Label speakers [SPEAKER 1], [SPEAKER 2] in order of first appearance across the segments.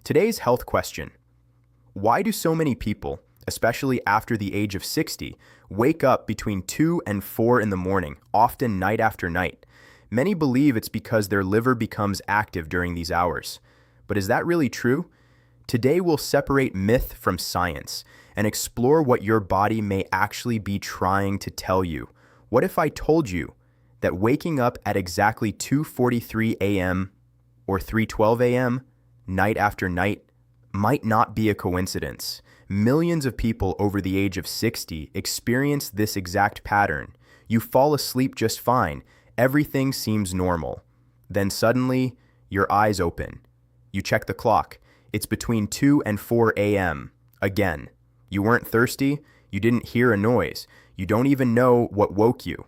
[SPEAKER 1] Today's health question: why do so many people, especially after the age of 60, wake up between 2 and 4 in the morning, often night after night? Many believe it's because their liver becomes active during these hours. But is that really true? Today we'll separate myth from science and explore what your body may actually be trying to tell you. What if I told you that waking up at exactly 2:43 a.m. or 3:12 a.m. night after night might not be a coincidence? Millions of people over the age of 60 experience this exact pattern. You fall asleep just fine. Everything seems normal. Then suddenly, your eyes open. You check the clock. It's between 2 and 4 a.m. Again. You weren't thirsty. You didn't hear a noise. You don't even know what woke you.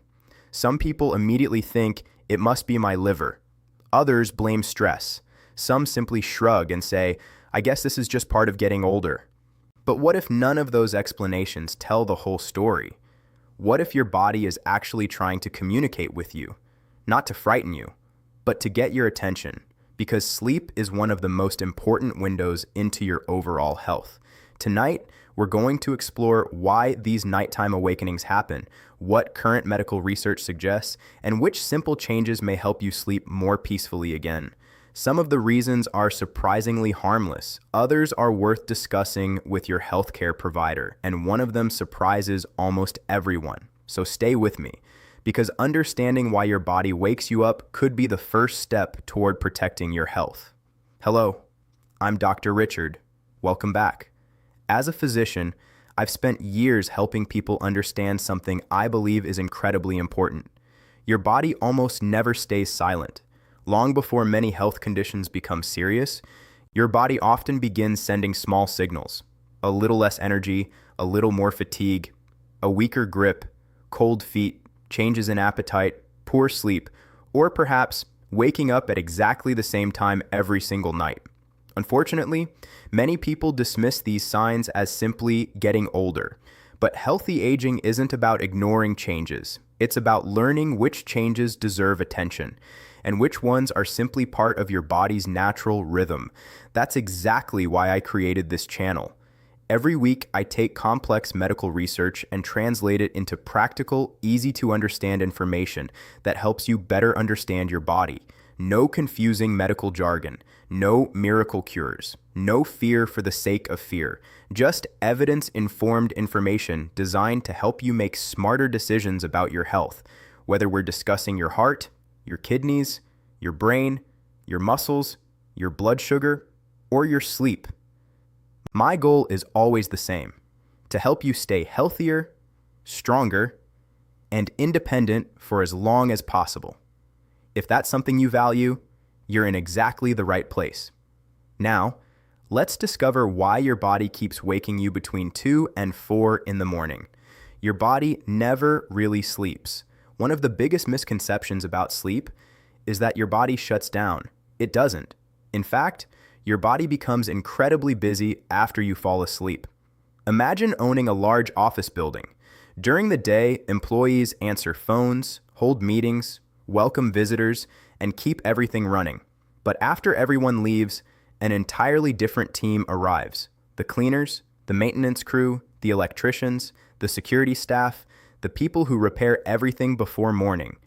[SPEAKER 1] Some people immediately think, it must be my liver. Others blame stress. Some simply shrug and say, I guess this is just part of getting older. But what if none of those explanations tell the whole story? What if your body is actually trying to communicate with you? Not to frighten you, but to get your attention, because sleep is one of the most important windows into your overall health. Tonight, we're going to explore why these nighttime awakenings happen, what current medical research suggests, and which simple changes may help you sleep more peacefully again. Some of the reasons are surprisingly harmless. Others are worth discussing with your healthcare provider, and one of them surprises almost everyone. So stay with me, because understanding why your body wakes you up could be the first step toward protecting your health. Hello, I'm Dr. Richard. Welcome back. As a physician, I've spent years helping people understand something I believe is incredibly important. Your body almost never stays silent. Long before many health conditions become serious, your body often begins sending small signals. A little less energy, a little more fatigue, a weaker grip, cold feet, changes in appetite, poor sleep, or perhaps waking up at exactly the same time every single night. Unfortunately, many people dismiss these signs as simply getting older. But healthy aging isn't about ignoring changes. It's about learning which changes deserve attention and which ones are simply part of your body's natural rhythm. That's exactly why I created this channel. Every week, I take complex medical research and translate it into practical, easy-to-understand information that helps you better understand your body. No confusing medical jargon, no miracle cures, no fear for the sake of fear, just evidence-informed information designed to help you make smarter decisions about your health, whether we're discussing your heart, your kidneys, your brain, your muscles, your blood sugar, or your sleep. My goal is always the same: to help you stay healthier, stronger, and independent for as long as possible. If that's something you value, you're in exactly the right place. Now, let's discover why your body keeps waking you between 2 and 4 in the morning. Your body never really sleeps. One of the biggest misconceptions about sleep is that your body shuts down. It doesn't. In fact, your body becomes incredibly busy after you fall asleep. Imagine owning a large office building. During the day, employees answer phones, hold meetings, welcome visitors, and keep everything running. But after everyone leaves, an entirely different team arrives. The cleaners, the maintenance crew, the electricians, the security staff, the people who repair everything before morning.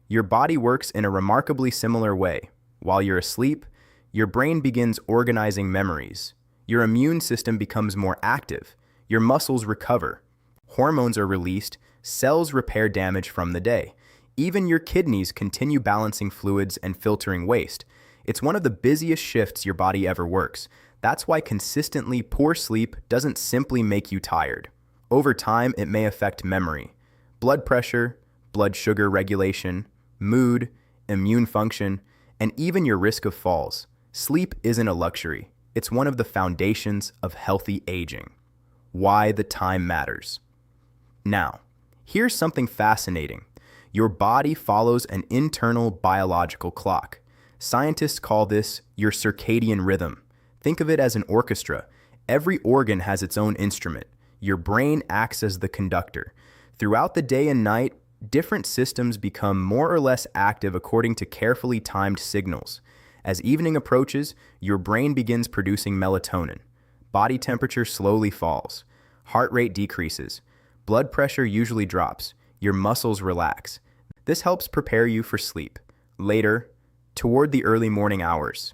[SPEAKER 1] Your body works in a remarkably similar way. While you're asleep, your brain begins organizing memories. Your immune system becomes more active. Your muscles recover. Hormones are released. Cells repair damage from the day. Even your kidneys continue balancing fluids and filtering waste. It's one of the busiest shifts your body ever works. That's why consistently poor sleep doesn't simply make you tired. Over time, it may affect memory, blood pressure, blood sugar regulation, mood, immune function, and even your risk of falls. Sleep isn't a luxury. It's one of the foundations of healthy aging. Why the time matters. Now, here's something fascinating. Your body follows an internal biological clock. Scientists call this your circadian rhythm. Think of it as an orchestra. Every organ has its own instrument. Your brain acts as the conductor. Throughout the day and night, different systems become more or less active according to carefully timed signals. As evening approaches, your brain begins producing melatonin. Body temperature slowly falls. Heart rate decreases. Blood pressure usually drops. Your muscles relax. This helps prepare you for sleep. Later, toward the early morning hours,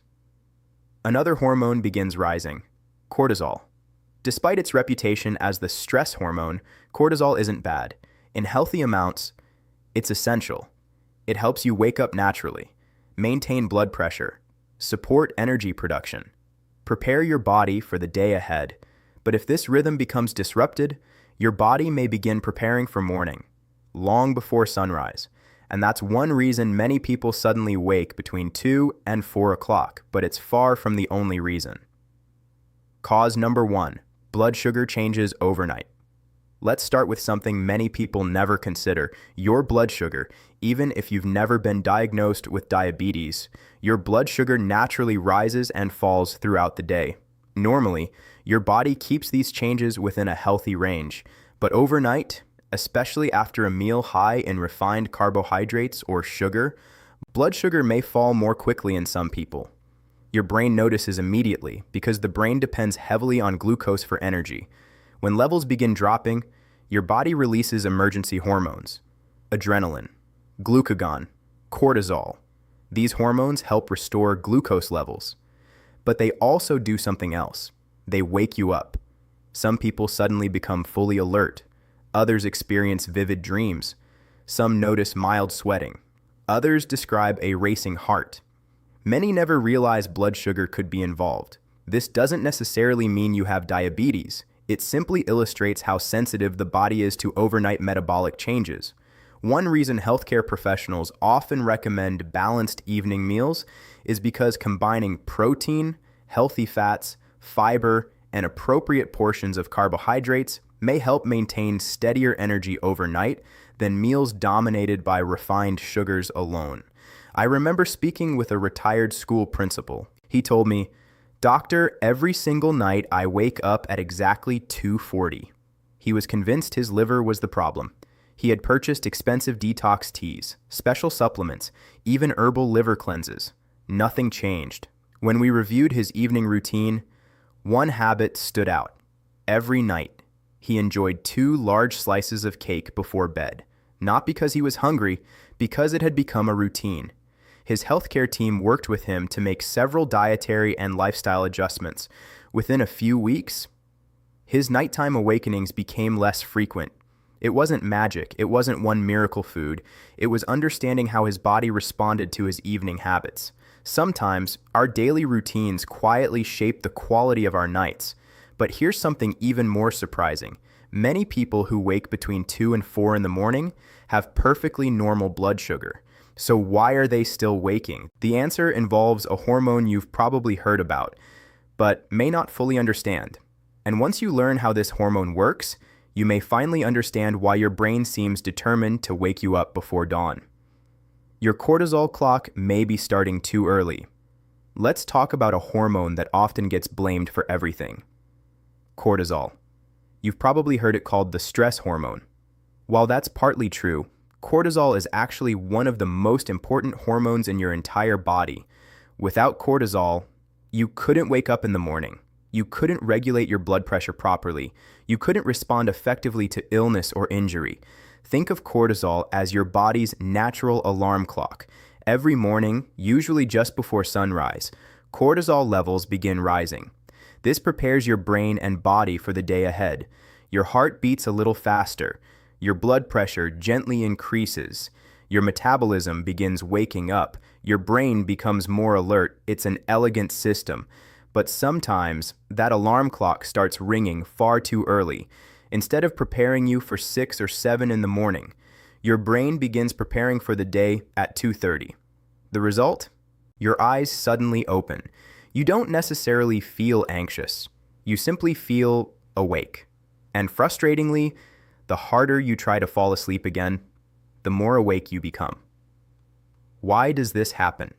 [SPEAKER 1] another hormone begins rising: cortisol. Despite its reputation as the stress hormone, cortisol isn't bad. In healthy amounts, it's essential. It helps you wake up naturally, maintain blood pressure, support energy production, prepare your body for the day ahead. But if this rhythm becomes disrupted, your body may begin preparing for morning, long before sunrise. And that's one reason many people suddenly wake between 2 and 4 o'clock, but it's far from the only reason. Cause number 1, blood sugar changes overnight. Let's start with something many people never consider: your blood sugar. Even if you've never been diagnosed with diabetes, your blood sugar naturally rises and falls throughout the day. Normally, your body keeps these changes within a healthy range, but overnight, especially after a meal high in refined carbohydrates or sugar, blood sugar may fall more quickly in some people. Your brain notices immediately because the brain depends heavily on glucose for energy. When levels begin dropping, your body releases emergency hormones: adrenaline, glucagon, cortisol. These hormones help restore glucose levels. But they also do something else. They wake you up. Some people suddenly become fully alert. Others experience vivid dreams. Some notice mild sweating. Others describe a racing heart. Many never realize blood sugar could be involved. This doesn't necessarily mean you have diabetes. It simply illustrates how sensitive the body is to overnight metabolic changes. One reason healthcare professionals often recommend balanced evening meals is because combining protein, healthy fats, fiber, and appropriate portions of carbohydrates may help maintain steadier energy overnight than meals dominated by refined sugars alone. I remember speaking with a retired school principal. He told me, "Doctor, every single night I wake up at exactly 2:40. He was convinced his liver was the problem. He had purchased expensive detox teas, special supplements, even herbal liver cleanses. Nothing changed. When we reviewed his evening routine, one habit stood out. Every night, he enjoyed 2 large slices of cake before bed, not because he was hungry, because it had become a routine. His healthcare team worked with him to make several dietary and lifestyle adjustments. Within a few weeks, his nighttime awakenings became less frequent. It wasn't magic. It wasn't one miracle food. It was understanding how his body responded to his evening habits. Sometimes, our daily routines quietly shape the quality of our nights. But here's something even more surprising. Many people who wake between 2 and 4 in the morning have perfectly normal blood sugar. So why are they still waking? The answer involves a hormone you've probably heard about, but may not fully understand. And once you learn how this hormone works, you may finally understand why your brain seems determined to wake you up before dawn. Your cortisol clock may be starting too early. Let's talk about a hormone that often gets blamed for everything: cortisol. You've probably heard it called the stress hormone. While that's partly true, cortisol is actually one of the most important hormones in your entire body. Without cortisol, you couldn't wake up in the morning. You couldn't regulate your blood pressure properly. You couldn't respond effectively to illness or injury. Think of cortisol as your body's natural alarm clock. Every morning, usually just before sunrise, cortisol levels begin rising. This prepares your brain and body for the day ahead. Your heart beats a little faster. Your blood pressure gently increases. Your metabolism begins waking up. Your brain becomes more alert. It's an elegant system. But sometimes, that alarm clock starts ringing far too early. Instead of preparing you for 6 or 7 in the morning, your brain begins preparing for the day at 2:30. The result? Your eyes suddenly open. You don't necessarily feel anxious. You simply feel awake. And frustratingly, the harder you try to fall asleep again, the more awake you become. Why does this happen?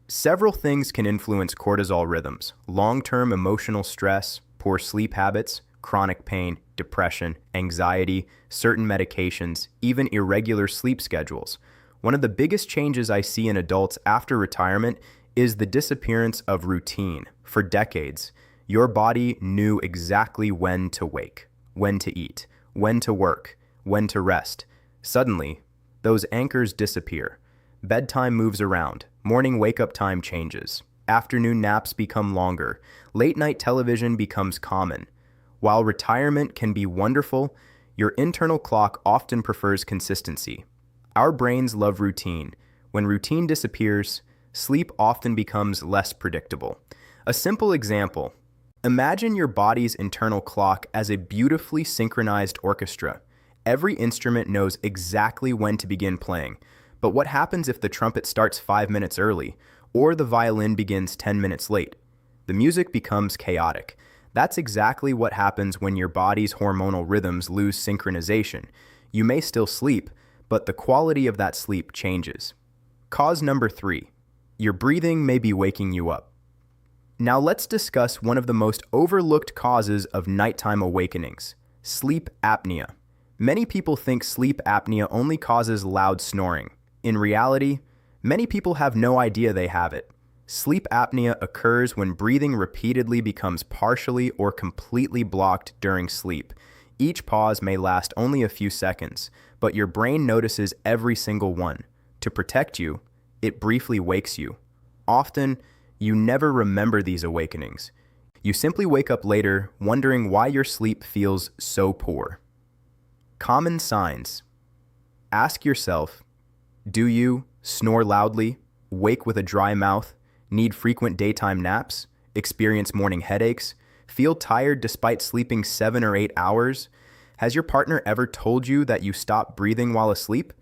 [SPEAKER 1] Several things can influence cortisol rhythms: long-term emotional stress, poor sleep habits, chronic pain, depression, anxiety, certain medications, even irregular sleep schedules. One of the biggest changes I see in adults after retirement is the disappearance of routine. For decades, your body knew exactly when to wake, when to eat, when to work, when to rest. Suddenly, those anchors disappear. Bedtime moves around, morning wake-up time changes, afternoon naps become longer, late-night television becomes common. While retirement can be wonderful, your internal clock often prefers consistency. Our brains love routine. When routine disappears, sleep often becomes less predictable. A simple example: imagine your body's internal clock as a beautifully synchronized orchestra. Every instrument knows exactly when to begin playing. But what happens if the trumpet starts 5 minutes early, or the violin begins 10 minutes late? The music becomes chaotic. That's exactly what happens when your body's hormonal rhythms lose synchronization. You may still sleep, but the quality of that sleep changes. Cause number 3. Your breathing may be waking you up. Now let's discuss one of the most overlooked causes of nighttime awakenings: sleep apnea. Many people think sleep apnea only causes loud snoring. In reality, many people have no idea they have it. Sleep apnea occurs when breathing repeatedly becomes partially or completely blocked during sleep. Each pause may last only a few seconds, but your brain notices every single one. To protect you, it briefly wakes you. Often, you never remember these awakenings. You simply wake up later wondering why your sleep feels so poor. Common signs. Ask yourself, do you snore loudly, wake with a dry mouth, need frequent daytime naps, experience morning headaches, feel tired despite sleeping 7 or 8 hours? Has your partner ever told you that you stop breathing while asleep?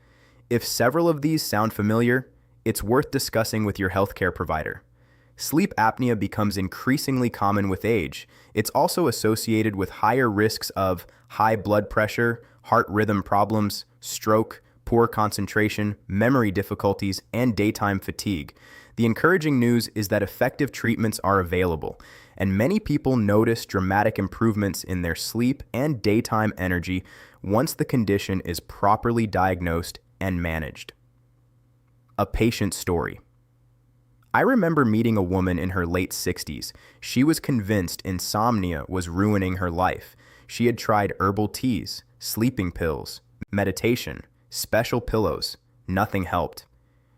[SPEAKER 1] If several of these sound familiar, it's worth discussing with your healthcare provider. Sleep apnea becomes increasingly common with age. It's also associated with higher risks of high blood pressure, heart rhythm problems, stroke, poor concentration, memory difficulties, and daytime fatigue. The encouraging news is that effective treatments are available, and many people notice dramatic improvements in their sleep and daytime energy once the condition is properly diagnosed and managed. A patient story. I remember meeting a woman in her late 60s. She was convinced insomnia was ruining her life. She had tried herbal teas, sleeping pills, meditation, special pillows. Nothing helped.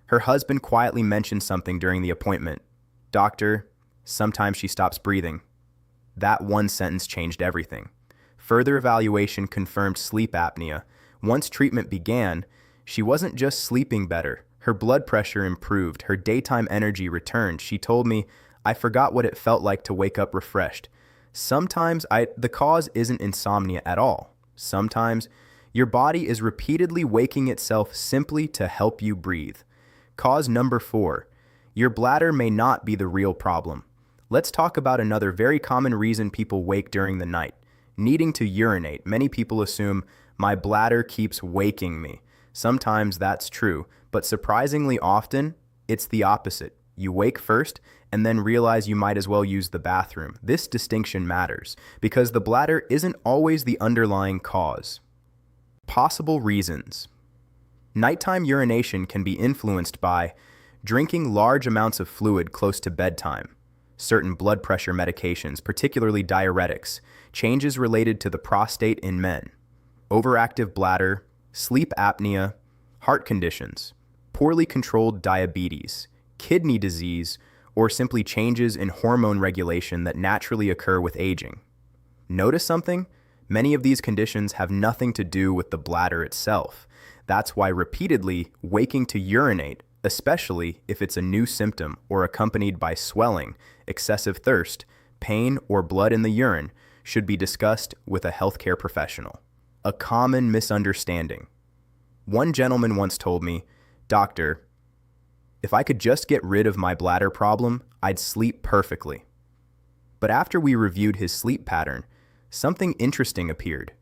[SPEAKER 1] Her husband quietly mentioned something during the appointment. "Doctor, sometimes she stops breathing." That one sentence changed everything. Further evaluation confirmed sleep apnea. Once treatment began, she wasn't just sleeping better. Her blood pressure improved. Her daytime energy returned. She told me, "I forgot what it felt like to wake up refreshed." Sometimes the cause isn't insomnia at all. Sometimes your body is repeatedly waking itself simply to help you breathe. Cause number 4. Your bladder may not be the real problem. Let's talk about another very common reason people wake during the night: needing to urinate. Many people assume, "My bladder keeps waking me." Sometimes that's true, but surprisingly often, it's the opposite. You wake first and then realize you might as well use the bathroom. This distinction matters because the bladder isn't always the underlying cause. Possible reasons. Nighttime urination can be influenced by drinking large amounts of fluid close to bedtime, certain blood pressure medications, particularly diuretics, changes related to the prostate in men, overactive bladder, sleep apnea, heart conditions, poorly controlled diabetes, kidney disease, or simply changes in hormone regulation that naturally occur with aging. Notice something? Many of these conditions have nothing to do with the bladder itself. That's why repeatedly waking to urinate, especially if it's a new symptom or accompanied by swelling, excessive thirst, pain, or blood in the urine, should be discussed with a healthcare professional. A common misunderstanding. One gentleman once told me, "Doctor, if I could just get rid of my bladder problem, I'd sleep perfectly." But after we reviewed his sleep pattern, something interesting appeared.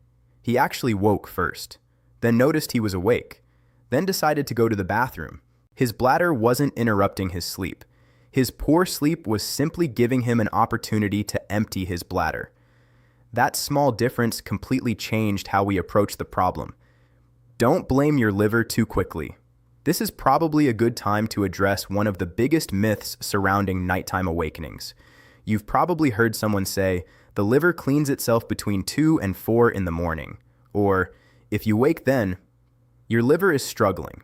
[SPEAKER 1] He actually woke first, then noticed he was awake, then decided to go to the bathroom. His bladder wasn't interrupting his sleep. His poor sleep was simply giving him an opportunity to empty his bladder. That small difference completely changed how we approach the problem. Don't blame your liver too quickly. This is probably a good time to address one of the biggest myths surrounding nighttime awakenings. You've probably heard someone say, the liver cleans itself between 2 and 4 in the morning, or, if you wake then, your liver is struggling.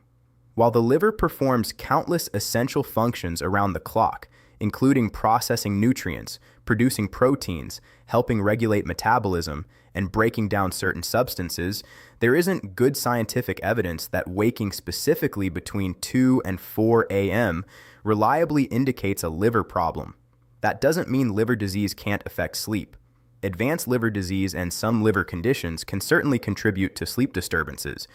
[SPEAKER 1] While the liver performs countless essential functions around the clock, including processing nutrients, producing proteins, helping regulate metabolism, and breaking down certain substances, there isn't good scientific evidence that waking specifically between 2 and 4 a.m. reliably indicates a liver problem. That doesn't mean liver disease can't affect sleep. Advanced liver disease and some liver conditions can certainly contribute to sleep disturbances,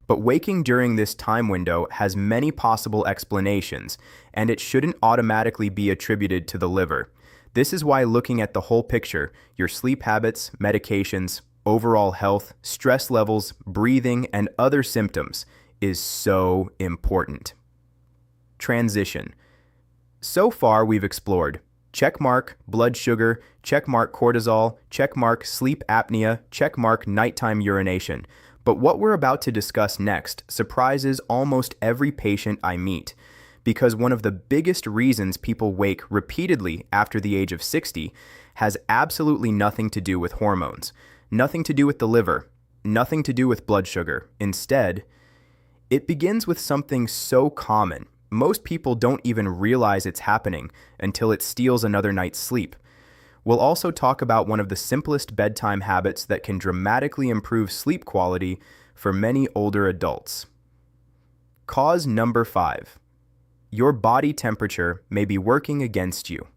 [SPEAKER 1] but waking during this time window has many possible explanations, and it shouldn't automatically be attributed to the liver. This is why looking at the whole picture, your sleep habits, medications, overall health, stress levels, breathing, and other symptoms is so important. Transition. So far, we've explored checkmark blood sugar, checkmark cortisol, checkmark sleep apnea, checkmark nighttime urination. But what we're about to discuss next surprises almost every patient I meet, because one of the biggest reasons people wake repeatedly after the age of 60 has absolutely nothing to do with hormones, nothing to do with the liver, nothing to do with blood sugar. Instead, it begins with something so common. Most people don't even realize it's happening until it steals another night's sleep. We'll also talk about one of the simplest bedtime habits that can dramatically improve sleep quality for many older adults. Cause number 5. Your body temperature may be working against you.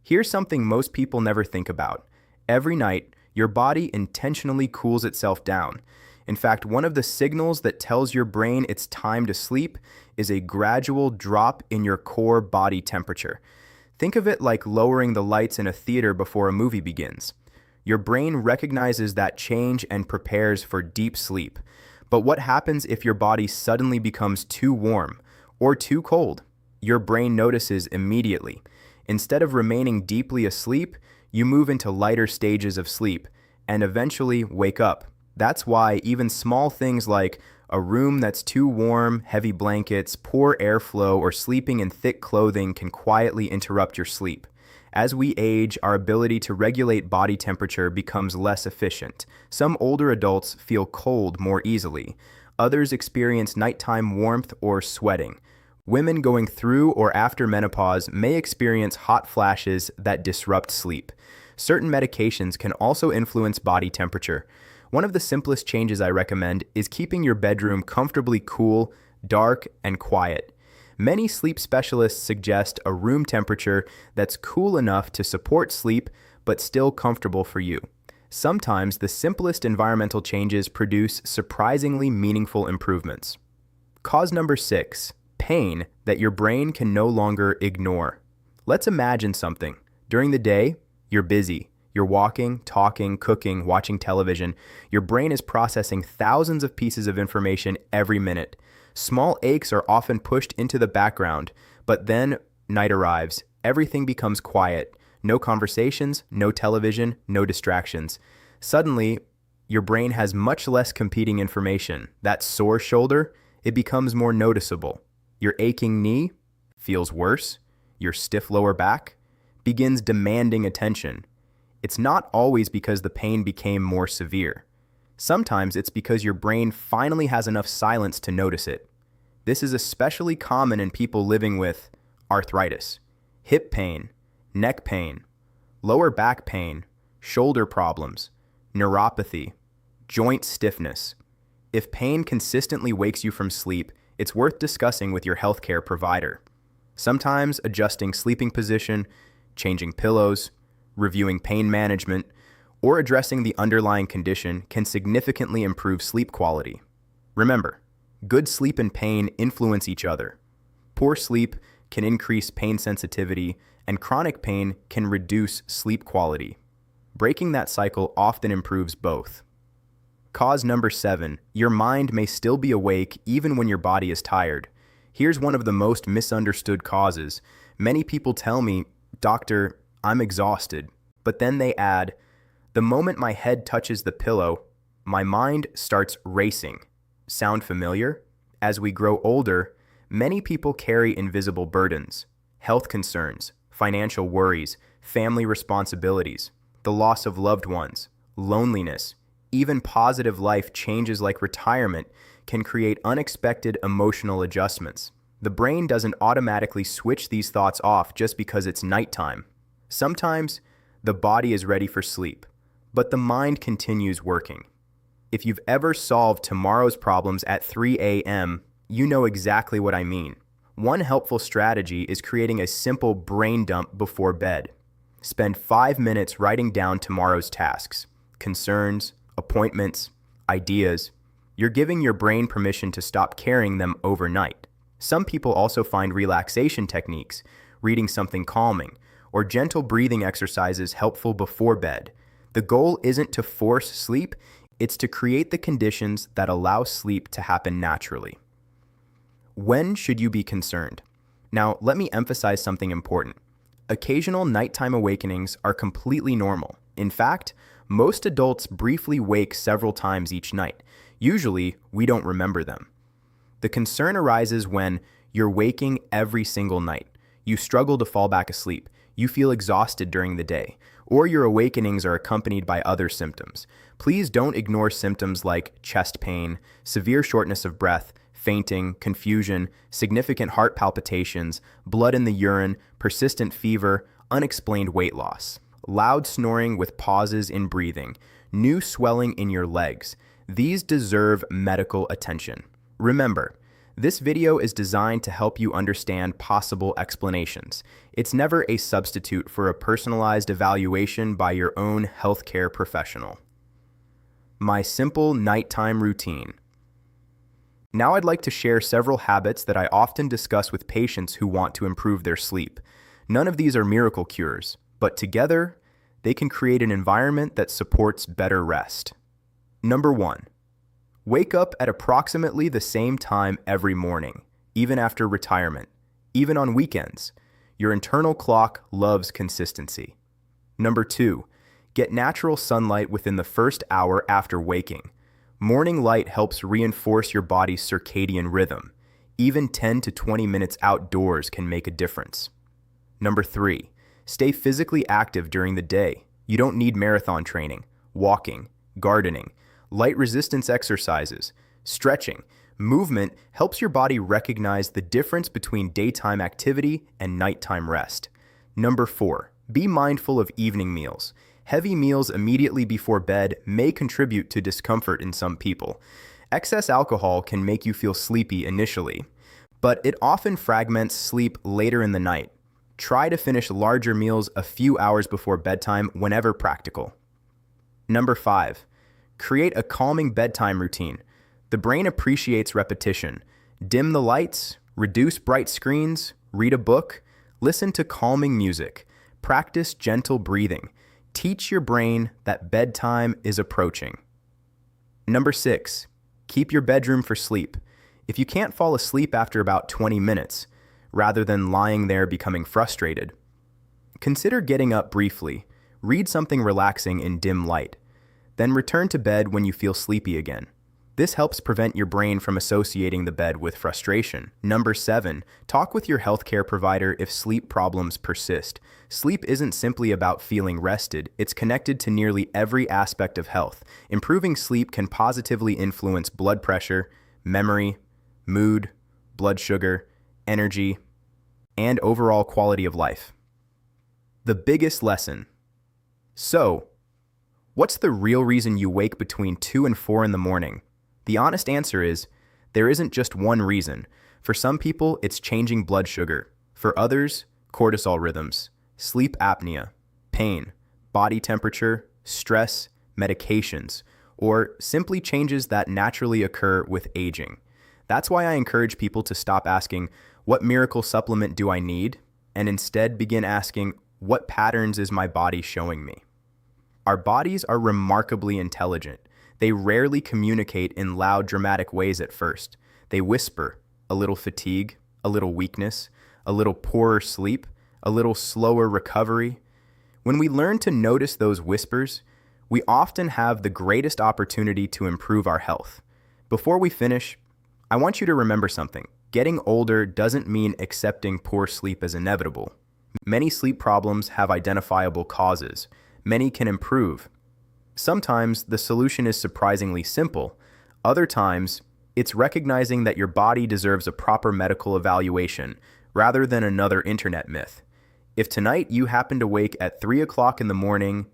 [SPEAKER 1] Here's something most people never think about. Every night, your body intentionally cools itself down. In fact, one of the signals that tells your brain it's time to sleep is a gradual drop in your core body temperature. Think of it like lowering the lights in a theater before a movie begins. Your brain recognizes that change and prepares for deep sleep. But what happens if your body suddenly becomes too warm or too cold? Your brain notices immediately. Instead of remaining deeply asleep, you move into lighter stages of sleep and eventually wake up. That's why even small things like a room that's too warm, heavy blankets, poor airflow, or sleeping in thick clothing can quietly interrupt your sleep. As we age, our ability to regulate body temperature becomes less efficient. Some older adults feel cold more easily. Others experience nighttime warmth or sweating. Women going through or after menopause may experience hot flashes that disrupt sleep. Certain medications can also influence body temperature. One of the simplest changes I recommend is keeping your bedroom comfortably cool, dark, and quiet. Many sleep specialists suggest a room temperature that's cool enough to support sleep but still comfortable for you. Sometimes the simplest environmental changes produce surprisingly meaningful improvements. Cause number 6, pain that your brain can no longer ignore. Let's imagine something. During the day, you're busy. You're walking, talking, cooking, watching television. Your brain is processing thousands of pieces of information every minute. Small aches are often pushed into the background, but then night arrives. Everything becomes quiet. No conversations, no television, no distractions. Suddenly, your brain has much less competing information. That sore shoulder, it becomes more noticeable. Your aching knee feels worse. Your stiff lower back begins demanding attention. It's not always because the pain became more severe. Sometimes it's because your brain finally has enough silence to notice it. This is especially common in people living with arthritis, hip pain, neck pain, lower back pain, shoulder problems, neuropathy, joint stiffness. If pain consistently wakes you from sleep, it's worth discussing with your healthcare provider. Sometimes adjusting sleeping position, changing pillows, reviewing pain management, or addressing the underlying condition can significantly improve sleep quality. Remember, good sleep and pain influence each other. Poor sleep can increase pain sensitivity, and chronic pain can reduce sleep quality. Breaking that cycle often improves both. Cause number 7, your mind may still be awake even when your body is tired. Here's one of the most misunderstood causes. Many people tell me, "Doctor, I'm exhausted," but then they add, "The moment my head touches the pillow, my mind starts racing." Sound familiar? As we grow older, many people carry invisible burdens, health concerns, financial worries, family responsibilities, the loss of loved ones, loneliness, even positive life changes like retirement can create unexpected emotional adjustments. The brain doesn't automatically switch these thoughts off just because it's nighttime. Sometimes the body is ready for sleep, but the mind continues working. If you've ever solved tomorrow's problems at 3 a.m., you know exactly what I mean. One helpful strategy is creating a simple brain dump before bed. Spend 5 minutes writing down tomorrow's tasks, concerns, appointments, ideas. You're giving your brain permission to stop carrying them overnight. Some people also find relaxation techniques, reading something calming, or gentle breathing exercises helpful before bed. The goal isn't to force sleep, it's to create the conditions that allow sleep to happen naturally. When should you be concerned? Now, let me emphasize something important. Occasional nighttime awakenings are completely normal. In fact, most adults briefly wake several times each night. Usually, we don't remember them. The concern arises when you're waking every single night. You struggle to fall back asleep. You feel exhausted during the day, or your awakenings are accompanied by other symptoms. Please don't ignore symptoms like chest pain, severe shortness of breath, fainting, confusion, significant heart palpitations, blood in the urine, persistent fever, unexplained weight loss, loud snoring with pauses in breathing, new swelling in your legs. These deserve medical attention. Remember, this video is designed to help you understand possible explanations. It's never a substitute for a personalized evaluation by your own healthcare professional. My simple nighttime routine. Now I'd like to share several habits that I often discuss with patients who want to improve their sleep. None of these are miracle cures, but together, they can create an environment that supports better rest. Number 1. Wake up at approximately the same time every morning, even after retirement, even on weekends. Your internal clock loves consistency. Number 2. Get natural sunlight within the first hour after waking. Morning light helps reinforce your body's circadian rhythm. Even 10 to 20 minutes outdoors can make a difference. Number 3. Stay physically active during the day. You don't need marathon training, walking, gardening, light resistance exercises, stretching. Movement helps your body recognize the difference between daytime activity and nighttime rest. Number 4. Be mindful of evening meals. Heavy meals immediately before bed may contribute to discomfort in some people. Excess alcohol can make you feel sleepy initially, but it often fragments sleep later in the night. Try to finish larger meals a few hours before bedtime whenever practical. Number 5. Create a calming bedtime routine. The brain appreciates repetition. Dim the lights, reduce bright screens, read a book, listen to calming music, practice gentle breathing. Teach your brain that bedtime is approaching. Number 6. Keep your bedroom for sleep. If you can't fall asleep after about 20 minutes, rather than lying there becoming frustrated, consider getting up briefly, read something relaxing in dim light, then return to bed when you feel sleepy again. This helps prevent your brain from associating the bed with frustration. Number 7, talk with your healthcare provider if sleep problems persist. Sleep isn't simply about feeling rested, it's connected to nearly every aspect of health. Improving sleep can positively influence blood pressure, memory, mood, blood sugar, energy, and overall quality of life. The biggest lesson. So, what's the real reason you wake between 2 and 4 in the morning? The honest answer is, there isn't just one reason. For some people, it's changing blood sugar. For others, cortisol rhythms, sleep apnea, pain, body temperature, stress, medications, or simply changes that naturally occur with aging. That's why I encourage people to stop asking, what miracle supplement do I need? And instead begin asking, what patterns is my body showing me? Our bodies are remarkably intelligent. They rarely communicate in loud, dramatic ways at first. They whisper, a little fatigue, a little weakness, a little poorer sleep, a little slower recovery. When we learn to notice those whispers, we often have the greatest opportunity to improve our health. Before we finish, I want you to remember something. Getting older doesn't mean accepting poor sleep as inevitable. Many sleep problems have identifiable causes. Many can improve. Sometimes the solution is surprisingly simple. Other times, it's recognizing that your body deserves a proper medical evaluation rather than another internet myth. If tonight you happen to wake at 3 o'clock in the morning,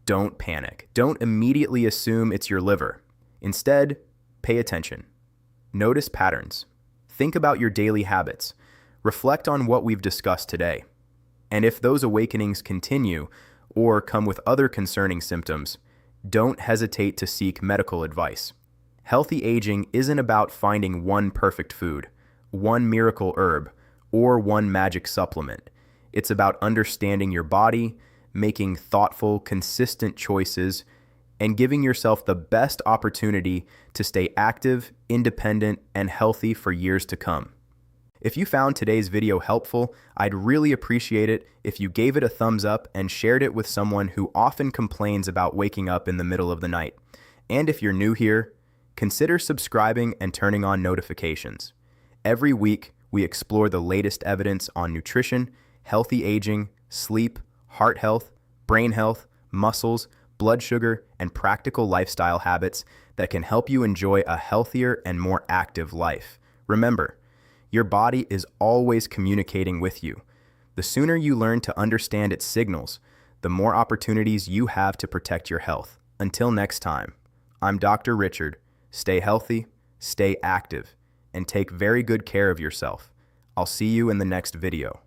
[SPEAKER 1] don't panic. Don't immediately assume it's your liver. Instead, pay attention. Notice patterns. Think about your daily habits. Reflect on what we've discussed today. And if those awakenings continue or come with other concerning symptoms, don't hesitate to seek medical advice. Healthy aging isn't about finding one perfect food, one miracle herb, or one magic supplement. It's about understanding your body, making thoughtful, consistent choices, and giving yourself the best opportunity to stay active, independent, and healthy for years to come. If you found today's video helpful, I'd really appreciate it if you gave it a thumbs up and shared it with someone who often complains about waking up in the middle of the night. And if you're new here, consider subscribing and turning on notifications. Every week, we explore the latest evidence on nutrition, healthy aging, sleep, heart health, brain health, muscles, blood sugar, and practical lifestyle habits that can help you enjoy a healthier and more active life. Remember, your body is always communicating with you. The sooner you learn to understand its signals, the more opportunities you have to protect your health. Until next time, I'm Dr. Richard. Stay healthy, stay active, and take very good care of yourself. I'll see you in the next video.